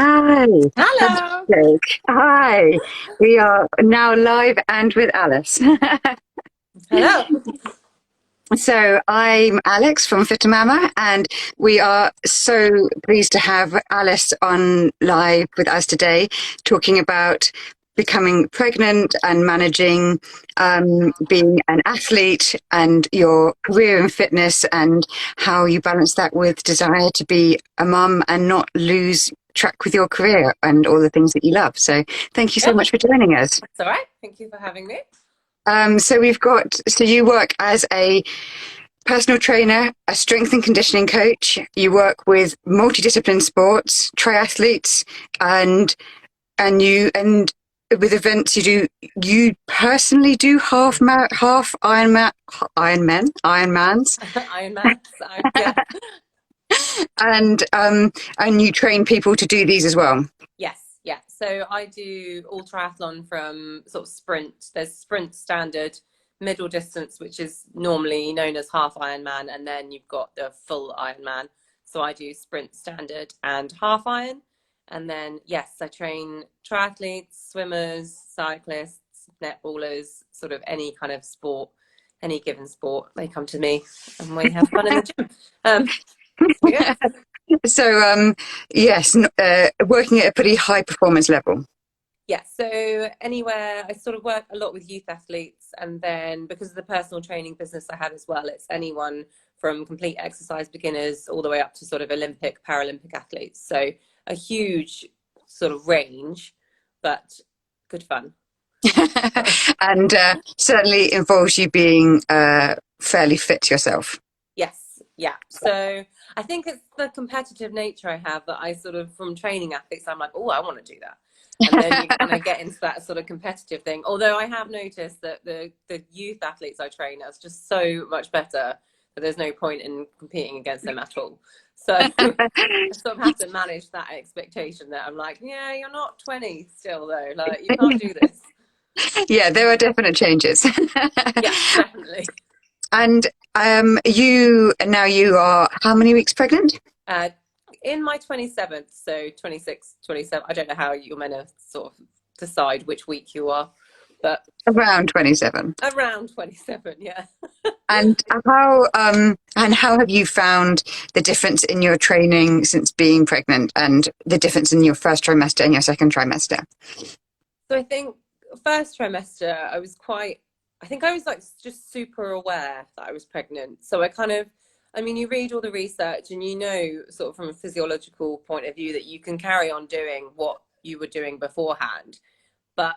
Hi, Hello. fantastic. Hi, we are now live and with Alice. Hello. So I'm Alex from Fit to Mama, and we are so pleased to have Alice on live with us today, talking about becoming pregnant and managing being an athlete and your career in fitness and how you balance that with desire to be a mum and not lose track with your career and all the things that you love. So thank you so Yep, much for joining us. that's all right. Thank you for having me. So you work as a personal trainer, a strength and conditioning coach. You work with multidiscipline sports, triathletes, and and with events you personally do half Ironmans, Iron Man. So, yeah. and you train people to do these as well. Yes. Yeah. So I do all triathlon from sort of sprint. There's sprint standard, middle distance, which is normally known as half Ironman, and then you've got the full Ironman. So I do sprint standard and half Iron. And then, yes, I train triathletes, swimmers, cyclists, netballers, sort of any kind of sport, any given sport. They come to me and we have fun in the gym. Yeah. So yes, working at a pretty high performance level. Yeah, so anywhere I sort of work a lot with youth athletes, and then because of the personal training business I have as well, it's anyone from complete exercise beginners all the way up to sort of Olympic, Paralympic athletes. So a huge sort of range, but good fun. And certainly involves you being fairly fit yourself. Yes, yeah. So I think it's the competitive nature I have that I sort of, from training athletes, I'm like, oh, I want to do that. And then you kind of get into that sort of competitive thing. Although I have noticed that the youth athletes I train are just so much better that there's no point in competing against them at all. So I sort of have to manage that expectation that I'm like, yeah, you're not 20 still though. Like you can't do this. Yeah, there are definite changes. Yeah, definitely. And you are how many weeks pregnant? Uh, in my 27th, so 26, 27, I don't know how you're meant to sort of decide which week you are, but Around 27. around 27, yeah. And how have you found the difference in your training since being pregnant and the difference in your first trimester and your second trimester? So I think first trimester, I think I was like just super aware that I was pregnant. So I mean, you read all the research and you know, sort of from a physiological point of view, that you can carry on doing what you were doing beforehand. But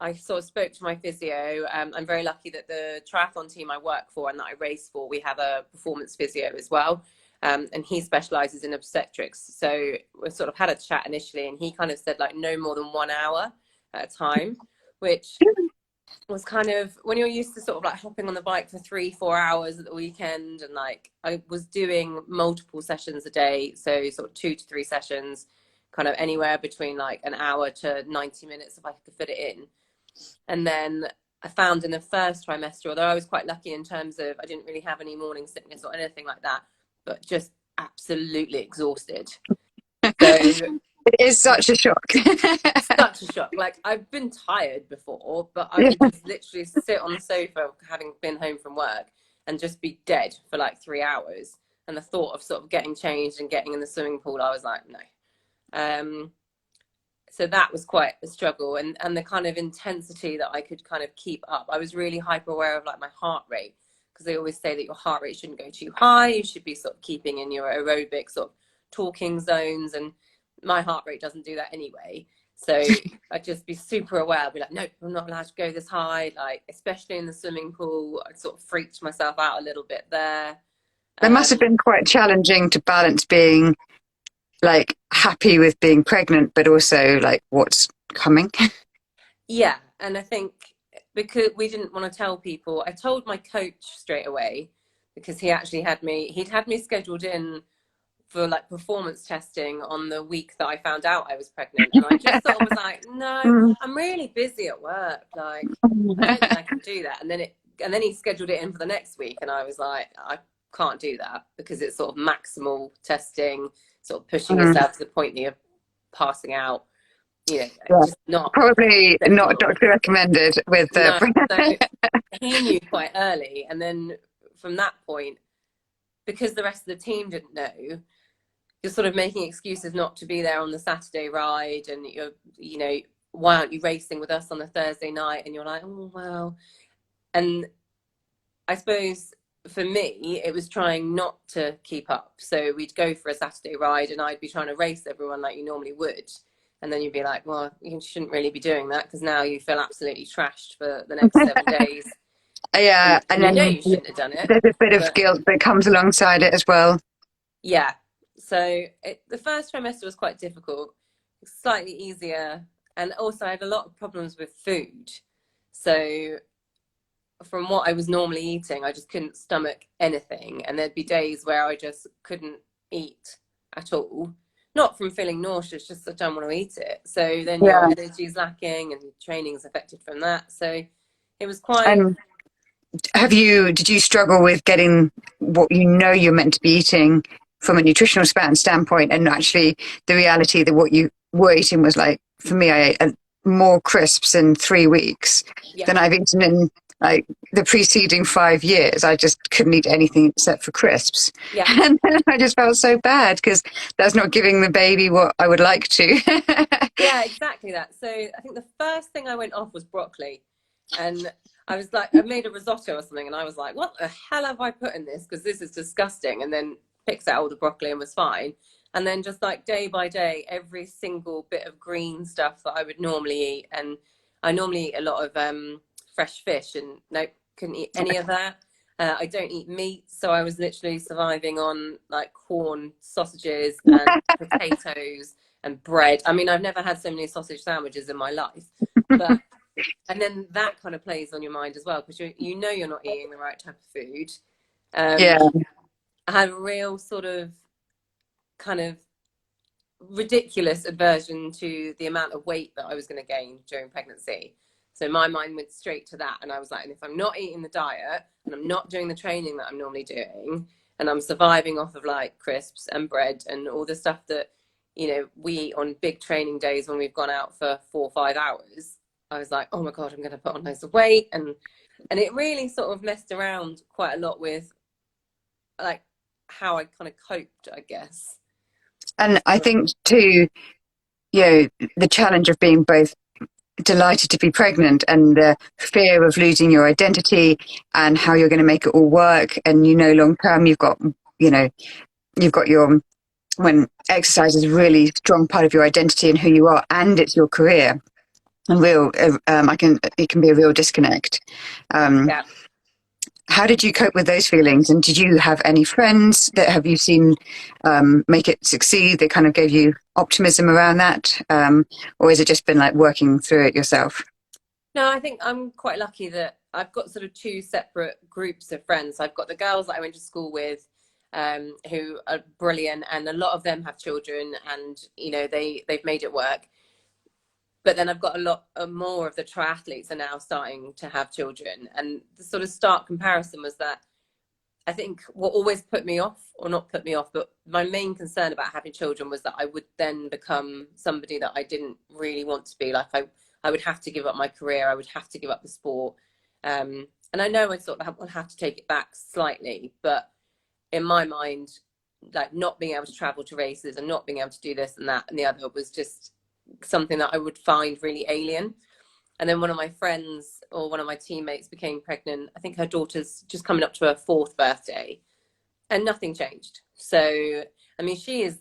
I sort of spoke to my physio. I'm very lucky that the triathlon team I work for and that I race for, we have a performance physio as well. And he specializes in obstetrics. So we sort of had a chat initially, and he kind of said like no more than 1 hour at a time, which was kind of when you're used to sort of like hopping on the bike for 3 4 hours at the weekend, and like I was doing multiple sessions a day, so sort of 2 to 3 sessions, kind of anywhere between like an hour to 90 minutes if I could fit it in. And then I found in the first trimester, although I was quite lucky in terms of I didn't really have any morning sickness or anything like that, but just absolutely exhausted. So It is such a shock. such a shock. Like I've been tired before, but I would just literally sit on the sofa having been home from work and just be dead for like 3 hours. And the thought of sort of getting changed and getting in the swimming pool, I was like, no. Um, so that was quite a struggle, and the kind of intensity that I could kind of keep up. I was really hyper aware of like my heart rate, because they always say that your heart rate shouldn't go too high. You should be sort of keeping in your aerobic sort of talking zones, and my heart rate doesn't do that anyway. So I'd just be super aware. I'd be like, no, I'm not allowed to go this high. Like, especially in the swimming pool, I sort of freaked myself out a little bit there. That must have Um, been quite challenging to balance being like happy with being pregnant, but also like what's coming. yeah, and I think because we didn't want to tell people, I told my coach straight away, because he'd had me scheduled in for like performance testing on the week that I found out I was pregnant. And I just sort of was like, no, I'm really busy at work. Like, I don't think I can do that. And then he scheduled it in for the next week. And I was like, I can't do that because it's sort of maximal testing, sort of pushing yourself to the point that you're passing out, you know, Yeah. just not Probably not acceptable. doctor recommended with No, the. so he knew quite early, and then from that point, because the rest of the team didn't know, you're sort of making excuses not to be there on the Saturday ride, and you're, you know, why aren't you racing with us on the Thursday night? And you're like, oh well. And I suppose for me, it was trying not to keep up. So we'd go for a Saturday ride, and I'd be trying to race everyone like you normally would. And then you'd be like, well, you shouldn't really be doing that, because now you feel absolutely trashed for the next 7 days. Yeah, And and you know then you shouldn't have done it. there's a bit of But guilt that comes alongside it as well. yeah. So the first trimester was quite difficult, slightly easier. And also I had a lot of problems with food. So from what I was normally eating, I just couldn't stomach anything. And there'd be days where I just couldn't eat at all. Not from feeling nauseous, just I don't want to eat it. So then your Yeah, energy is lacking and training is affected from that. So it was quite, and did you struggle with getting what you know you're meant to be eating from a nutritional standpoint, and actually the reality that what you were eating was like, for me, I ate more crisps in 3 weeks yeah, than I've eaten in like the preceding 5 years. I just couldn't eat anything except for crisps. yeah. And then I just felt so bad because that's not giving the baby what I would like to. Yeah, exactly that. So I think the first thing I went off was broccoli. And I was like, I made a risotto or something, and I was like, what the hell have I put in this? Because this is disgusting. And then picked out all the broccoli and was fine. And then just like day by day, every single bit of green stuff that I would normally eat. And I normally eat a lot of fresh fish, and nope, couldn't eat any of that. I don't eat meat, so I was literally surviving on like corn, sausages, and potatoes and bread. I mean, I've never had so many sausage sandwiches in my life, but and then that kind of plays on your mind as well, because you know you're not eating the right type of food. Yeah. I had a real sort of kind of ridiculous aversion to the amount of weight that I was going to gain during pregnancy. So my mind went straight to that, and I was like, and if I'm not eating the diet and I'm not doing the training that I'm normally doing, and I'm surviving off of like crisps and bread and all the stuff that, you know, we eat on big training days when we've gone out for 4 or 5 hours, I was like, oh my God, I'm going to put on loads of weight. And it really sort of messed around quite a lot with like how I kind of coped, I guess. And I think too, you know, the challenge of being both delighted to be pregnant and the fear of losing your identity and how you're going to make it all work. And, you know, long term, you know, you've got your, when exercise is a really strong part of your identity and who you are, and it's your career. And it can be a real disconnect. Yeah. How did you cope with those feelings? And did you have any friends that have you seen make it succeed? That kind of gave you optimism around that, or has it just been like working through it yourself? No, I think I'm quite lucky that I've got sort of two separate groups of friends. I've got the girls that I went to school with, who are brilliant, and a lot of them have children, and you know they've made it work. But then I've got a lot more of the triathletes are now starting to have children, and the sort of stark comparison was that I think what always put me off, or not put me off, but my main concern about having children was that I would then become somebody that I didn't really want to be. Like I would have to give up my career. I would have to give up the sport. And I know I sort of will have to take it back slightly, but in my mind, like not being able to travel to races and not being able to do this and that and the other was just something that I would find really alien. And then one of my friends or one of my teammates became pregnant. I think her daughter's just coming up to her 4th birthday, and nothing changed. So, I mean, she is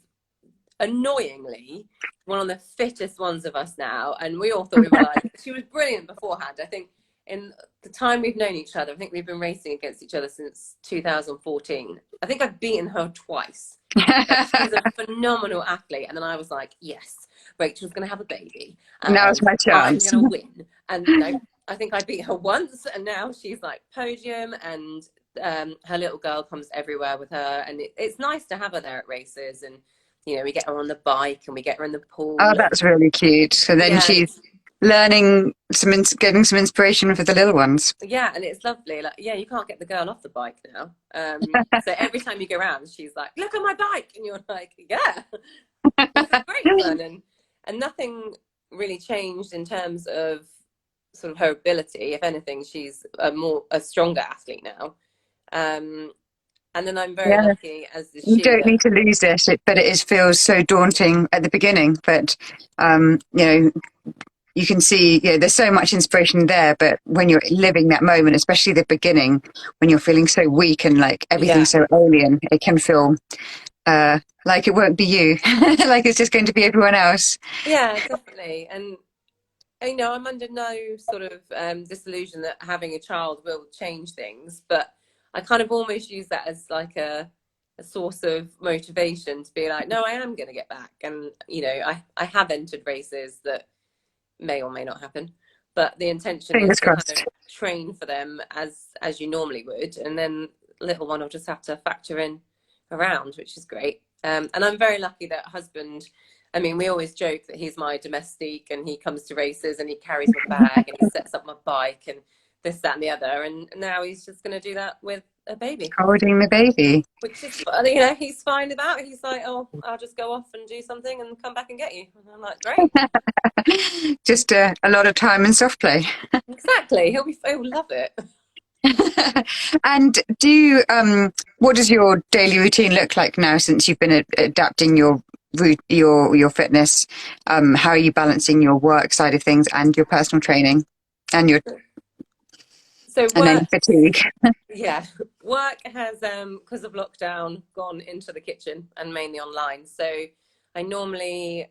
annoyingly one of the fittest ones of us now. And we all thought we were like, she was brilliant beforehand. I think in the time we've known each other, I think we've been racing against each other since 2014. I think I've beaten her twice. She's a phenomenal athlete. And then I was like, yes, Rachel's going to have a baby. Now's my I'm chance. going to win. And no, I think I beat her once. And now she's like podium. And her little girl comes everywhere with her. And it's nice to have her there at races. And, you know, we get her on the bike and we get her in the pool. Oh, that's really cute. So then Yeah, she's learning getting some inspiration for the little ones. yeah, and it's lovely. Like, yeah, you can't get the girl off the bike now. So every time you go around, she's like, "Look at my bike," and you're like, "Yeah, this is great fun." And and nothing really changed in terms of sort of her ability. If anything, she's a stronger athlete now. And then I'm very Yeah. lucky, as is You she, don't that need to lose it, but it is, feels so daunting at the beginning. But you know, you can see, you know, there's so much inspiration there. But when you're living that moment, especially the beginning, when you're feeling so weak and like yeah, everything's so alien, it can feel like it won't be you, like it's just going to be everyone else. yeah, definitely. And you know, I'm under no sort of disillusion that having a child will change things, but I kind of almost use that as like a source of motivation to be like, no, I am going to get back. And, you know, I have entered races that may or may not happen, but the intention is Fingers to kind of crossed. train for them as you normally would. And then little one will just have to factor in around, which is great. And I'm very lucky that husband, I mean, we always joke that he's my domestique and he comes to races and he carries my bag and he sets up my bike and this, that, and the other. And now he's just going to do that with a baby, Holding the baby. which is, you know, he's fine with that. He's like, oh, I'll just go off and do something and come back and get you. And I'm like, great. Just a lot of time and soft play. Exactly. He'll love it. And do you, what does your daily routine look like now since you've been adapting your your fitness? How are you balancing your work side of things and your personal training and your So and then work, fatigue? yeah, work has because of lockdown gone into the kitchen and mainly online. So I normally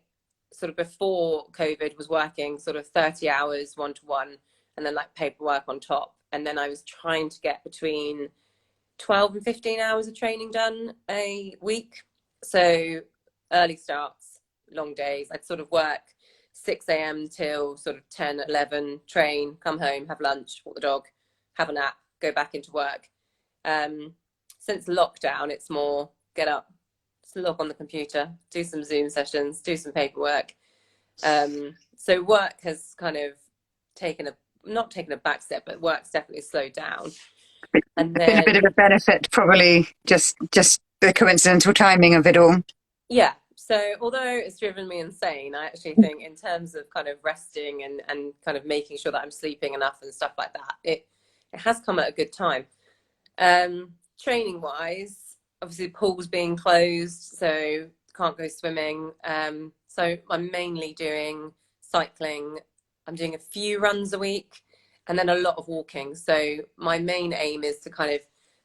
sort of before COVID was working sort of 30 hours one to one and then like paperwork on top. And then I was trying to get between 12 and 15 hours of training done a week. So early starts, long days. I'd sort of work 6 a.m. till sort of 10, 11, train, come home, have lunch, walk the dog, have a nap, go back into work. Since lockdown, it's more get up, just log on the computer, do some Zoom sessions, do some paperwork. So work has kind of not taken a back step, but work's definitely slowed down. And Been a bit of a then benefit, probably just the coincidental timing of it all. yeah. So although it's driven me insane, I actually think in terms of kind of resting and kind of making sure that I'm sleeping enough and stuff like that, it has come at a good time. Training wise, obviously the pool's being closed, so can't go swimming. So I'm mainly doing cycling. I'm doing a few runs a week and then a lot of walking. So my main aim is to kind of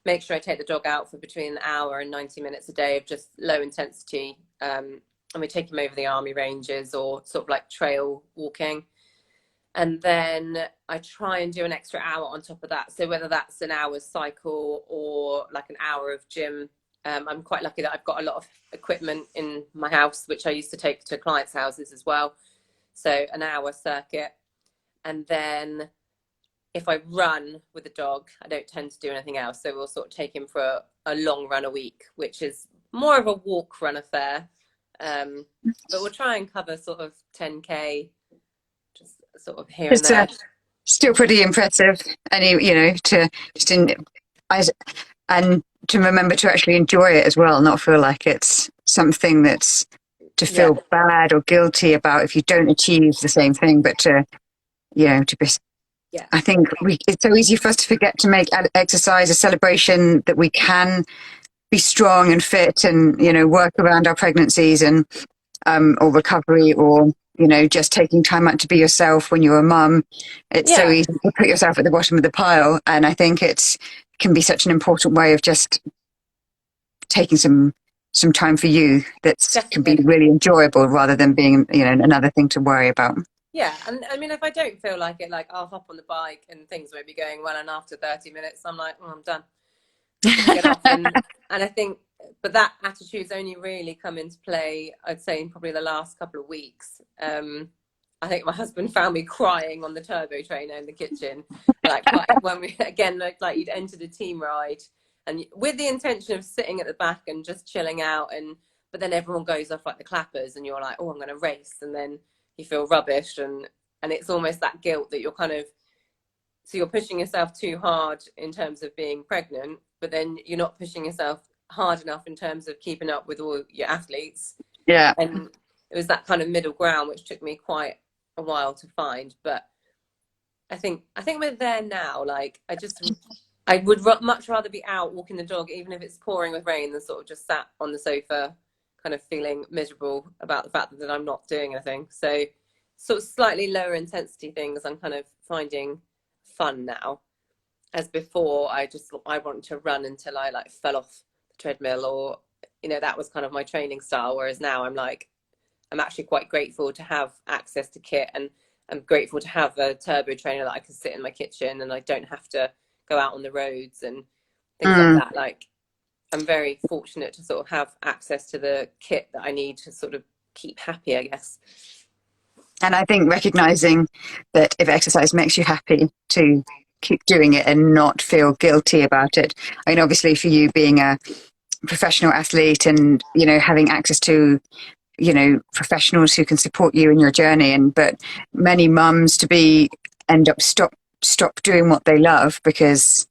make sure I take the dog out for between an hour and 90 minutes a day of just low intensity. And we take him over the army ranges or sort of like trail walking. And then I try and do an extra hour on top of that. So whether that's an hour's cycle or like an hour of gym, I'm quite lucky that I've got a lot of equipment in my house, which I used to take to clients' houses as well. So an hour circuit. And then if I run with the dog, I don't tend to do anything else. So we'll sort of take him for a long run a week, which is more of a walk run affair. But we'll try and cover sort of 10K, just sort of here and It's there. still pretty impressive, and you know, to just in I, and to remember to actually enjoy it as well, not feel like it's something that's to Yeah, feel bad or guilty about if you don't achieve the same thing, but to, you know, to be. yeah, I think it's so easy for us to forget to make exercise a celebration that we can be strong and fit and, you know, work around our pregnancies and or recovery, or, you know, just taking time out to be yourself when you're a mum. It's so yeah, easy to put yourself at the bottom of the pile, and I think it's can be such an important way of just taking some time for you that can be definitely. really enjoyable rather than being, you know, another thing to worry about. Yeah, and I mean, if I don't feel like it, like I'll hop on the bike and things won't be going well, and after 30 minutes, I'm like, oh, I'm done. Just gonna get off. And I think, but that attitude's only really come into play, I'd say, in probably the last couple of weeks. I think my husband found me crying on the turbo trainer in the kitchen, like when we again like you'd entered a team ride, and with the intention of sitting at the back and just chilling out, and but then everyone goes off like the clappers, and you're like, oh, I'm going to race, and then you feel rubbish, and it's almost that guilt that you're kind of so you're pushing yourself too hard in terms of being pregnant, but then you're not pushing yourself hard enough in terms of keeping up with all your athletes. Yeah. And it was that kind of middle ground, which took me quite a while to find. But I think we're there now. Like I would much rather be out walking the dog, even if it's pouring with rain, than sort of just sat on the sofa, kind of feeling miserable about the fact that I'm not doing anything. So sort of slightly lower intensity things I'm kind of finding fun now. As before, I wanted to run until I like fell off the treadmill, or that was kind of my training style. Whereas now I'm actually quite grateful to have access to kit, and I'm grateful to have a turbo trainer that I can sit in my kitchen and I don't have to go out on the roads and things like that. Like, I'm very fortunate to sort of have access to the kit that I need to sort of keep happy, I guess. And I think recognizing that if exercise makes you happy, to keep doing it and not feel guilty about it. I mean, obviously for you being a professional athlete and, having access to, professionals who can support you in your journey, but many mums end up stop doing what they love because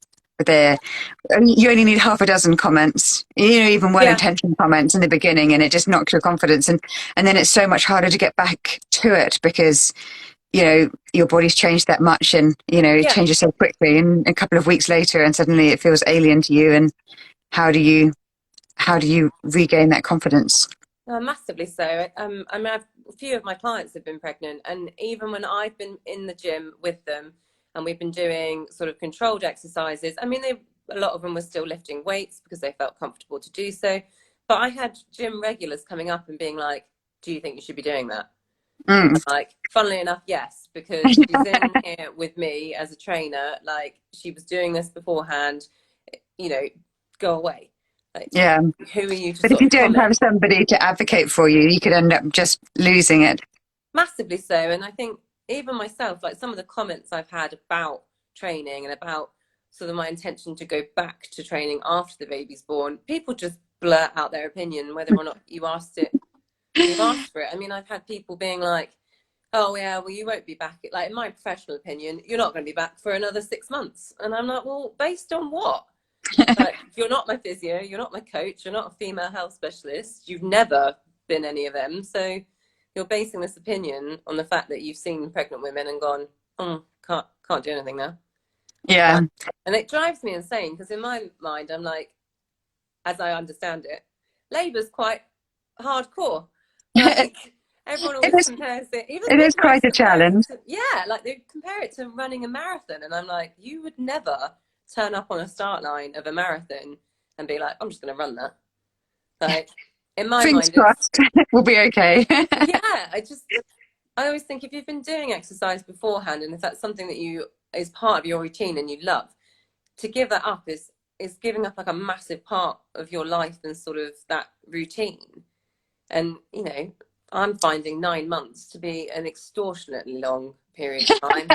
you only need half a dozen comments, even well-intentioned comments in the beginning, and it just knocks your confidence. And then it's so much harder to get back to it because, your body's changed that much, and, it changes so quickly, and a couple of weeks later, and suddenly it feels alien to you. And how do you regain that confidence? Massively so. I mean, a few of my clients have been pregnant, and even when I've been in the gym with them and we've been doing sort of controlled exercises, I mean, a lot of them were still lifting weights because they felt comfortable to do so. But I had gym regulars coming up and being like, do you think you should be doing that? Like, funnily enough, yes, because she's in here with me as a trainer. Like, she was doing this beforehand, go away. Like, yeah. Who are you to But sort if you of don't comment? have somebody to advocate for you, you could end up just losing it. Massively so. And I think even myself, like some of the comments I've had about training and about sort of my intention to go back to training after the baby's born, people just blurt out their opinion, whether or not you asked for it. I mean, I've had people being like, oh yeah, well, you won't be back. Like, in my professional opinion, you're not going to be back for another 6 months. And I'm like, well, based on what? Like, you're not my physio, you're not my coach, you're not a female health specialist, you've never been any of them. So you're basing this opinion on the fact that you've seen pregnant women and gone, can't do anything now. Yeah. And it drives me insane because in my mind, I'm like, as I understand it, labour's quite hardcore. Like, everyone always compares it. Even It is quite midwives a compare it challenge. like they compare it to running a marathon, and I'm like, you would never turn up on a start line of a marathon and be like, I'm just going to run that. Like, in my Fingers mind, it's crossed, we'll be okay. yeah. I always think if you've been doing exercise beforehand, and if that's something that is part of your routine and you love, to give that up is giving up like a massive part of your life and sort of that routine. And I'm finding 9 months to be an extortionately long period of time.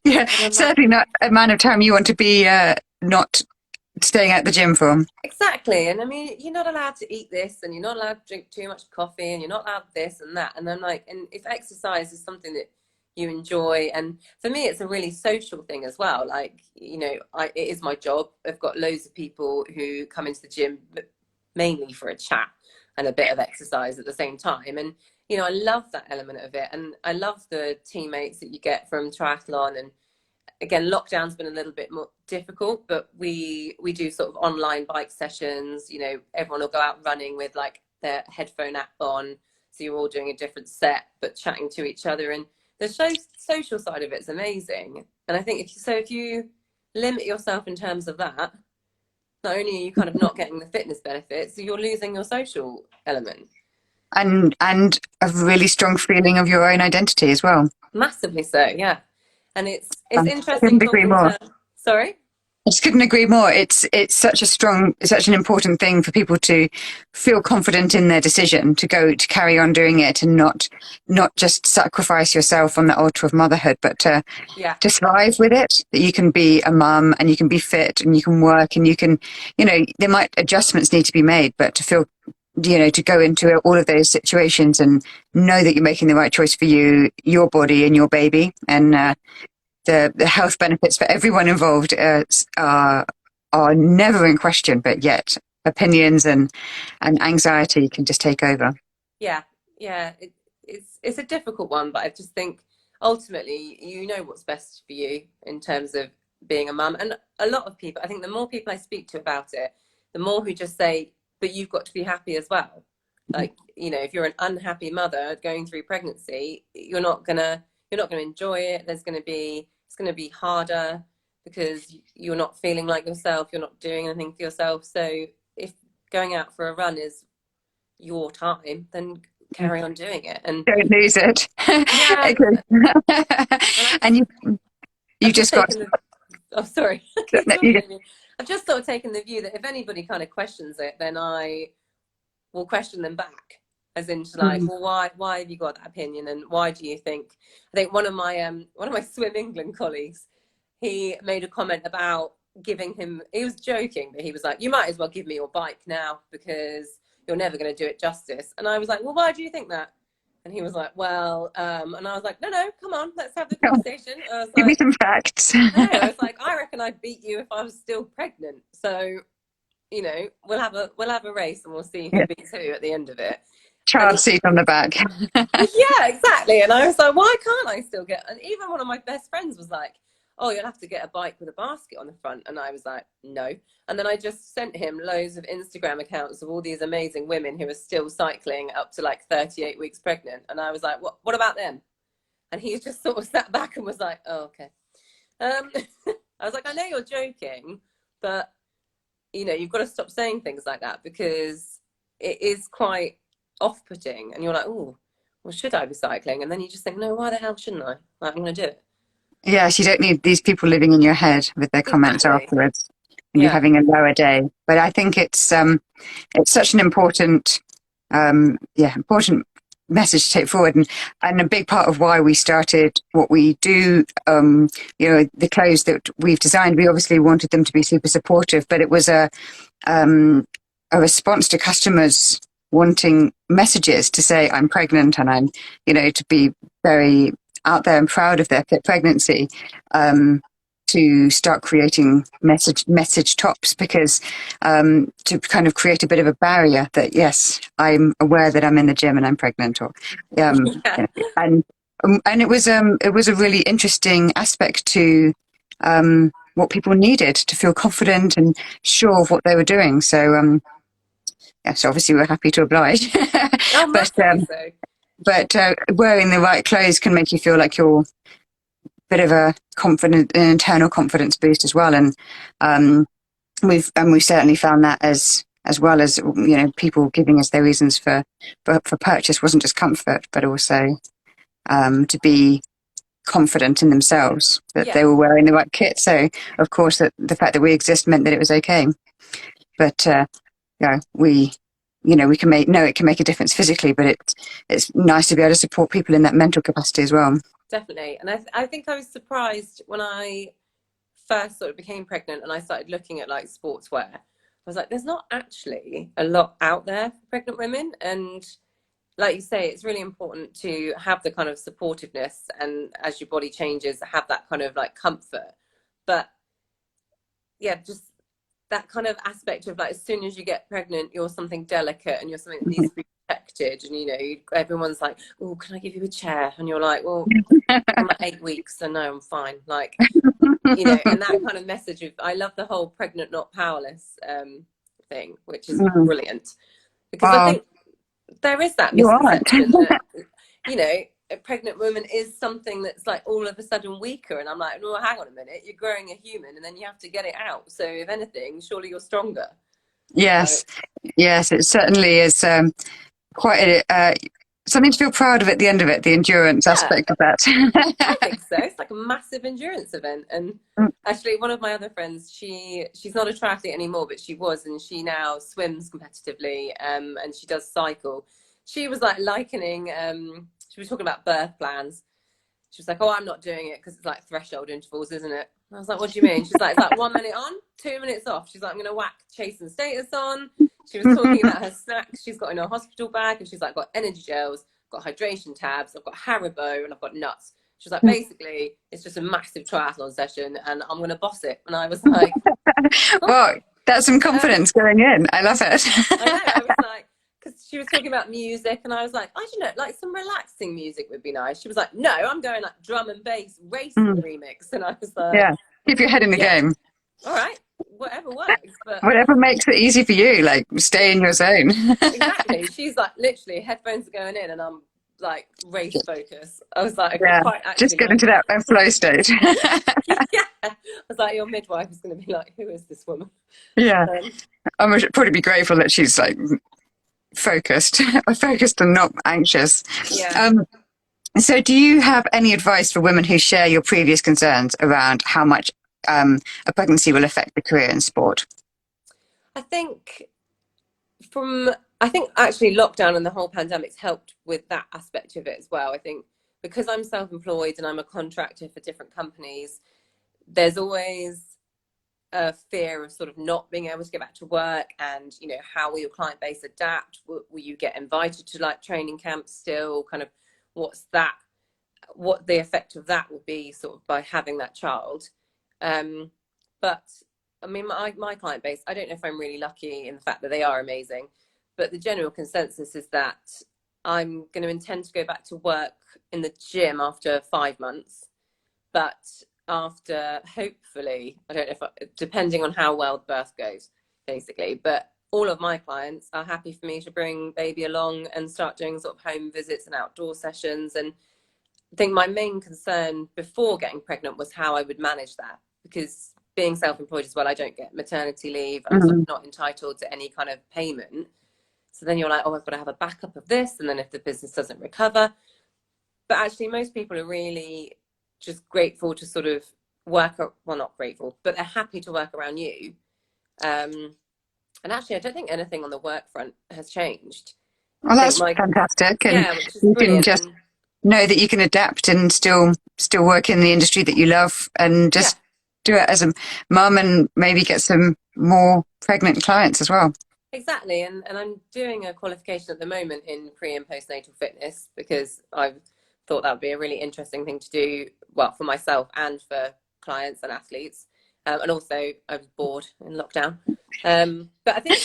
Yeah, And I'm like, certainly not a amount of time you want to be not staying at the gym for. exactly. And I mean, you're not allowed to eat this, and you're not allowed to drink too much coffee, and you're not allowed this and that. And I'm like, and if exercise is something that you enjoy, and for me, it's a really social thing as well. Like, it is my job. I've got loads of people who come into the gym mainly for a chat and a bit of exercise at the same time. And, I love that element of it. And I love the teammates that you get from triathlon. And again, lockdown's been a little bit more difficult, but we do sort of online bike sessions. Everyone will go out running with like their headphone app on. So you're all doing a different set, but chatting to each other. And the social side of it's amazing. And I think if you limit yourself in terms of that, not only are you kind of not getting the fitness benefits, you're losing your social element. And a really strong feeling of your own identity as well. Massively so, yeah. And it's I interesting couldn't agree talking more. to. Sorry? I just couldn't agree more. It's such an important thing for people to feel confident in their decision to carry on doing it, and not just sacrifice yourself on the altar of motherhood, but to thrive with it. That you can be a mum and you can be fit and you can work and you can, adjustments need to be made, but to feel, to go into all of those situations and know that you're making the right choice for you, your body and your baby, and the health benefits for everyone involved are never in question, but yet opinions and anxiety can just take over. Yeah, yeah, it's a difficult one, but I just think ultimately you know what's best for you in terms of being a mum. And a lot of people, I think the more people I speak to about it, the more who just say, but you've got to be happy as well. Like, if you're an unhappy mother going through pregnancy, you're not gonna enjoy it. It's gonna be harder because you're not feeling like yourself, you're not doing anything for yourself. So if going out for a run is your time, then carry on doing it. And Don't lose it. yeah, and And you I've just just got taken the, oh, sorry, I keep you talking over you. I've just sort of taken the view that if anybody kind of questions it, then I will question them back, as in like, well, why have you got that opinion, and why do you think? I think one of my Swim England colleagues, he made a comment about giving him. He was joking, but he was like, "You might as well give me your bike now because you're never going to do it justice." And I was like, "Well, why do you think that?" And he was like, "Well," and I was like, "No, come on, let's have the conversation." I was give me like, some facts. "No," I was like, "I reckon I'd beat you if I was still pregnant. So, we'll have a race and we'll see who Yeah. beats who at the end of it." And Child seat on the back. yeah, exactly. And I was like, why can't I still get? And even one of my best friends was like, "Oh, you'll have to get a bike with a basket on the front." And I was like, "No." And then I just sent him loads of Instagram accounts of all these amazing women who are still cycling up to like 38 weeks pregnant. And I was like, what about them? And he just sort of sat back and was like, "Oh, okay." Um, I was like, "I know you're joking, but you've got to stop saying things like that because it is quite off-putting." And you're like, "Oh, well, should I be cycling?" And then you just think, "No, why the hell shouldn't I? Like, I'm going to do it." Yes, you don't need these people living in your head with their comments Exactly. afterwards when you're Yeah. having a lower day. But I think it's such an important message to take forward, and a big part of why we started what we do. The clothes that we've designed, we obviously wanted them to be super supportive, but it was a response to customers wanting messages to say, "I'm pregnant," and to be very out there and proud of their pregnancy, to start creating message tops, because to kind of create a bit of a barrier that, yes, I'm aware that I'm in the gym and I'm pregnant, or Yeah. and and it was a really interesting aspect to what people needed to feel confident and sure of what they were doing. So yes, obviously we're happy to oblige, Oh, but massively so. wearing the right clothes can make you feel like you're a bit of an internal confidence boost as well. And we've certainly found that, as well as people giving us their reasons for purchase, wasn't just comfort, but also to be confident in themselves that Yeah, they were wearing the right kit. So of course that the fact that we exist meant that it was okay. But we can it can make a difference physically, but it's nice to be able to support people in that mental capacity as well. definitely. And I think I was surprised when I first sort of became pregnant and I started looking at like sportswear. I was like, there's not actually a lot out there for pregnant women. And like you say, it's really important to have the kind of supportiveness, and as your body changes, have that kind of like comfort. But yeah, just that kind of aspect of like, as soon as you get pregnant, you're something delicate and you're something that needs to be protected. And everyone's like, "Oh, can I give you a chair?" And you're like, "Well, I'm at 8 weeks, so no, I'm fine." Like, and that kind of message of, I love the whole pregnant, not powerless thing, which is Mm. brilliant, because I Well, think there is that you aren't. misconception that a pregnant woman is something that's like all of a sudden weaker. And I'm like, "No, hang on a minute, you're growing a human and then you have to get it out, so if anything, surely you're stronger." So Yes, yes, it certainly is quite something to feel proud of at the end of it, the endurance yeah, aspect of that. I think so. It's like a massive endurance event. And actually, one of my other friends, she's not a triathlete anymore, but she was, and she now swims competitively, and she does cycle. She was like likening, she was talking about birth plans. She was like, "Oh, I'm not doing it because it's like threshold intervals, isn't it?" And I was like, "What do you mean?" She's like, "It's like 1 minute on, 2 minutes off." She's like, "I'm gonna whack chase and status on." She was talking about her snacks she's got in her hospital bag, and she's like, "Got energy gels, got hydration tabs, I've got Haribo, and I've got nuts." She's like, "Basically, it's just a massive triathlon session, and I'm gonna boss it." And I was like, "Oh, Well, that's some um, confidence going in. I love it. I know." I was like, because she was talking about music, and I was like, I don't know, like some relaxing music would be nice. She was like, no, I'm going like drum and bass racing Mm. remix, and I was like, Yeah. Keep your head in the yeah, game. all right, whatever works. But Whatever makes it easy for you, like stay in your zone. exactly, she's like literally headphones are going in, and I'm like race focus. I was like, I Yeah. quite Just actually get like into that flow state. it. Yeah, I was like, your midwife is going to be like, who is this woman? Yeah. Um, I should probably be grateful that she's like focused, focused and not anxious. yeah. Um, so do you have any advice for women who share your previous concerns around how much a pregnancy will affect the career in sport? I think I think actually lockdown and the whole pandemic's helped with that aspect of it as well. I think because I'm self-employed and I'm a contractor for different companies, there's always a fear of sort of not being able to get back to work, and you know, how will your client base adapt? Will you get invited to like training camps still? Kind of what the effect of that will be sort of by having that child. But I mean, my client base, I don't know if I'm really lucky in the fact that they are amazing, but the general consensus is that I'm going to intend to go back to work in the gym after 5 months, but after hopefully, I don't know if, depending on how well the birth goes, basically, but all of my clients are happy for me to bring baby along and start doing sort of home visits and outdoor sessions. And I think my main concern before getting pregnant was how I would manage that, because being self-employed as well, I don't get maternity leave. I'm sort Mm. of not entitled to any kind of payment. So then you're like, oh, I've got to have a backup of this. And then if the business doesn't recover, but actually most people are really just grateful to sort of well, not grateful, but they're happy to work around you. And actually, I don't think anything on the work front has changed. Well, I think that's fantastic. And yeah, which is you can brilliant. just And know that you can adapt and still work in the industry that you love and yeah, just do it as a mum and maybe get some more pregnant clients as well. exactly. And I'm doing a qualification at the moment in pre and postnatal fitness, because I've thought that would be a really interesting thing to do, well, for myself and for clients and athletes. And also, I was bored in lockdown. But I think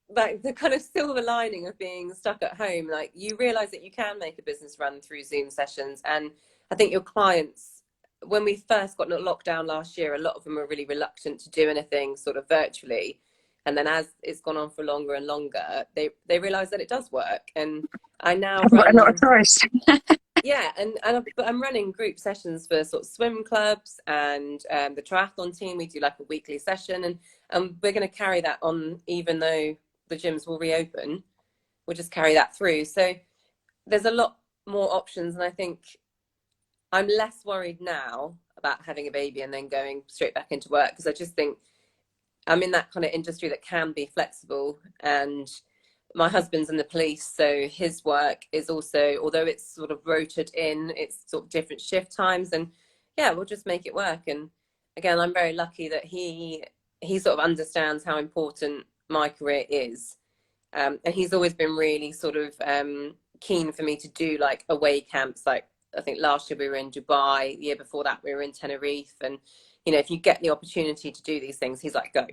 like the kind of silver lining of being stuck at home, like you realize that you can make a business run through Zoom sessions. And I think your clients, when we first got lockdown last year, a lot of them were really reluctant to do anything sort of virtually. And then as it's gone on for longer and longer, they realize that it does work. And I now I've got a lot of run, choice. yeah, but I'm running group sessions for sort of swim clubs and the triathlon team. We do like a weekly session, and we're going to carry that on, even though the gyms will reopen. We'll just carry that through. So there's a lot more options, and I think I'm less worried now about having a baby and then going straight back into work, because I just think I'm in that kind of industry that can be flexible. And my husband's in the police, so his work is also, although it's sort of rotated in, it's sort of different shift times, and yeah, we'll just make it work. And again, I'm very lucky that he sort of understands how important my career is, and he's always been really sort of keen for me to do like away camps. Like I think last year we were in Dubai, the year before that we were in Tenerife, and you know, if you get the opportunity to do these things, he's like, go.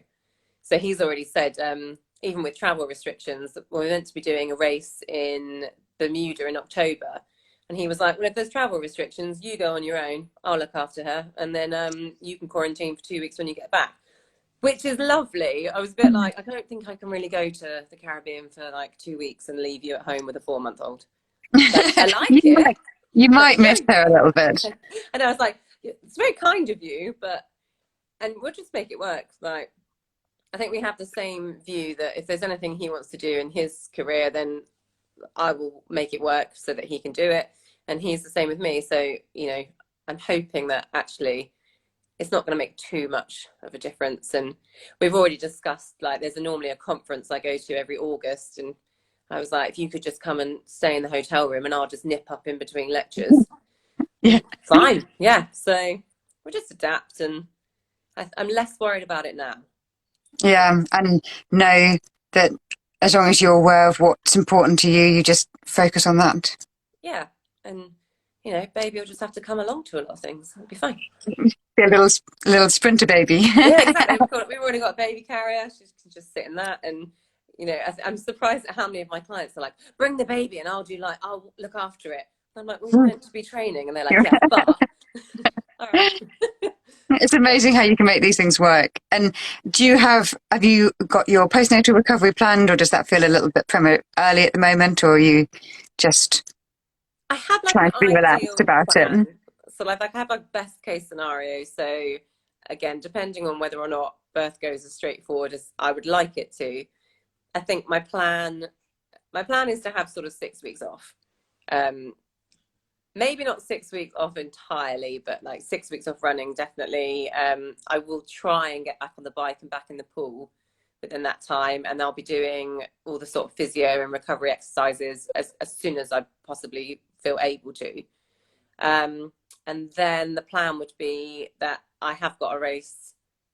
So he's already said, even with travel restrictions, we're meant to be doing a race in Bermuda in October. And he was like, well, if there's travel restrictions, you go on your own. I'll look after her. And then you can quarantine for 2 weeks when you get back, which is lovely. I was a bit like, I don't think I can really go to the Caribbean for like 2 weeks and leave you at home with a 4-month-old. Like, I like you it, might, you but might miss her a little bit. and I was like, it's very kind of you, but, and we'll just make it work. Like, I think we have the same view that if there's anything he wants to do in his career, then I will make it work so that he can do it. And he's the same with me. So, you know, I'm hoping that actually it's not going to make too much of a difference. And we've already discussed, like, there's normally a conference I go to every August. And I was like, if you could just come and stay in the hotel room and I'll just nip up in between lectures. Yeah. Fine. Yeah. So we'll just adapt. And I'm less worried about it now. Yeah. And know that as long as you're aware of what's important to you, you just focus on that. Yeah. And, you know, baby will just have to come along to a lot of things. It'll be fine. Be a little sprinter baby. Yeah, exactly. We've already got a baby carrier. She can just sit in that. And I'm surprised at how many of my clients are like, bring the baby and I'll look after it. I'm like, well, you're meant to be training. And they're like, yeah, but all right. It's amazing how you can make these things work. And have you got your postnatal recovery planned, or does that feel a little bit early at the moment, or are you just I have like trying an to be relaxed ideal about it? plan. So like I have a best case scenario. So again, depending on whether or not birth goes as straightforward as I would like it to, I think my plan is to have sort of 6 weeks off. Maybe not 6 weeks off entirely, but like 6 weeks off running, definitely. I will try and get back on the bike and back in the pool within that time. And I'll be doing all the sort of physio and recovery exercises as soon as I possibly feel able to. And then the plan would be that I have got a race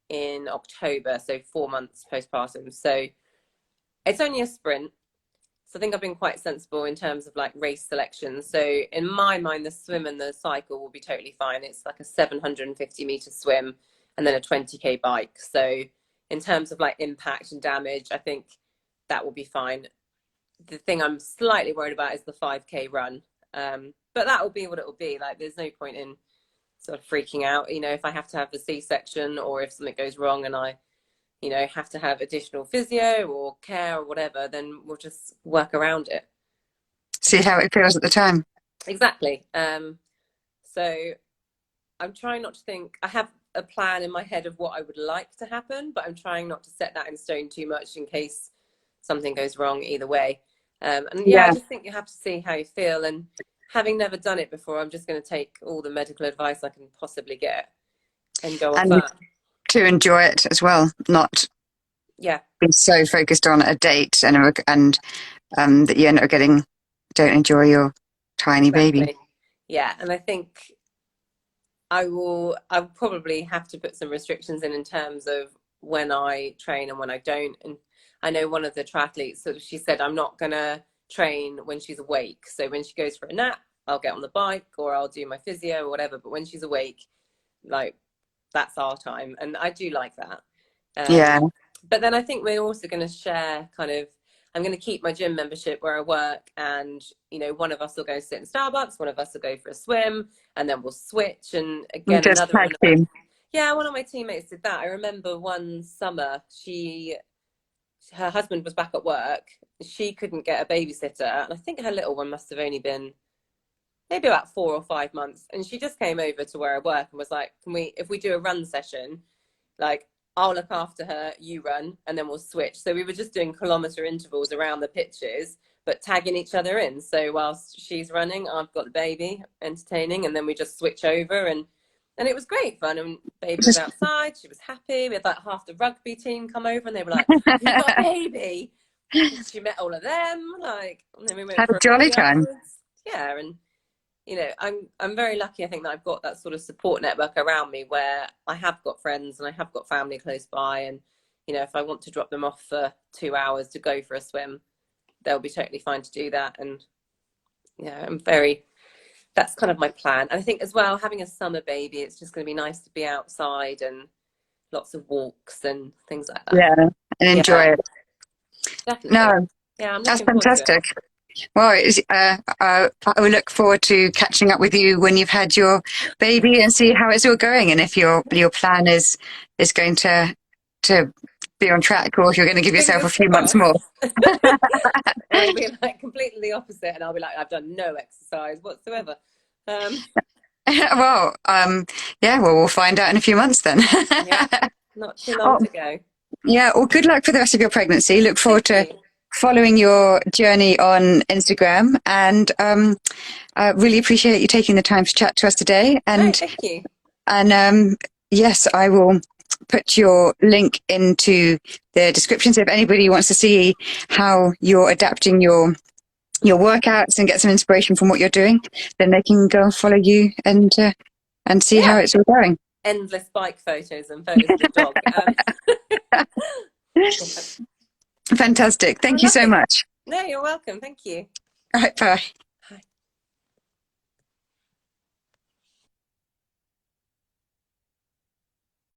in October, so 4 months postpartum. So it's only a sprint. So I think I've been quite sensible in terms of like race selection. So in my mind, the swim and the cycle will be totally fine. It's like a 750-meter swim and then a 20K bike. So in terms of like impact and damage, I think that will be fine. The thing I'm slightly worried about is the 5K run. But that will be what it will be. Like, there's no point in sort of freaking out, if I have to have a C-section or if something goes wrong and I, have to have additional physio or care or whatever, then we'll just work around it. See how it feels at the time. Exactly. So I'm trying not to think. I have a plan in my head of what I would like to happen, but I'm trying not to set that in stone too much in case something goes wrong either way. And yeah, I just think you have to see how you feel. And having never done it before, I'm just going to take all the medical advice I can possibly get and go off that. To enjoy it as well, not be so focused on a date and that you end up don't enjoy your tiny baby. Yeah, and I think I'll probably have to put some restrictions in terms of when I train and when I don't. And I know one of the triathletes, sort of, she said, I'm not going to train when she's awake. So when she goes for a nap, I'll get on the bike or I'll do my physio or whatever. But when she's awake, like, that's our time. And I do like that. But then I think we're also going to share I'm going to keep my gym membership where I work, and one of us will go sit in Starbucks, one of us will go for a swim, and then we'll switch. And again, one of my teammates did that. I remember one summer her husband was back at work, she couldn't get a babysitter, and I think her little one must have only been maybe about 4 or 5 months, and she just came over to where I work and was like, if we do a run session, like, I'll look after her, you run, and then we'll switch. So we were just doing kilometer intervals around the pitches, but tagging each other in. So whilst she's running, I've got the baby entertaining, and then we just switch over, and it was great fun. And baby was outside, she was happy. We had like half the rugby team come over, and they were like, "You've got a baby." And she met all of them, and then we went had for a jolly time. Yeah, and I'm very lucky, I think, that I've got that sort of support network around me where I have got friends and I have got family close by, and if I want to drop them off for 2 hours to go for a swim, they'll be totally fine to do that. And that's kind of my plan. And I think as well, having a summer baby, it's just going to be nice to be outside and lots of walks and things like that. And enjoy it. Definitely. No, that's fantastic. Well, I will look forward to catching up with you when you've had your baby and see how it's all going, and if your plan is going to be on track, or if you're going to give yourself a few months more. It'll be like completely the opposite, and I'll be like, I've done no exercise whatsoever. Well, we'll find out in a few months then. Not too long to go. Yeah, well, good luck for the rest of your pregnancy. Look forward to following your journey on Instagram, and I really appreciate you taking the time to chat to us today. And thank you. And yes, I will put your link into the description, so if anybody wants to see how you're adapting your workouts and get some inspiration from what you're doing, then they can go and follow you and see how it's all going. Endless bike photos and photos of the dog. Fantastic. Thank you so much. No, you're welcome. Thank you. All right, bye.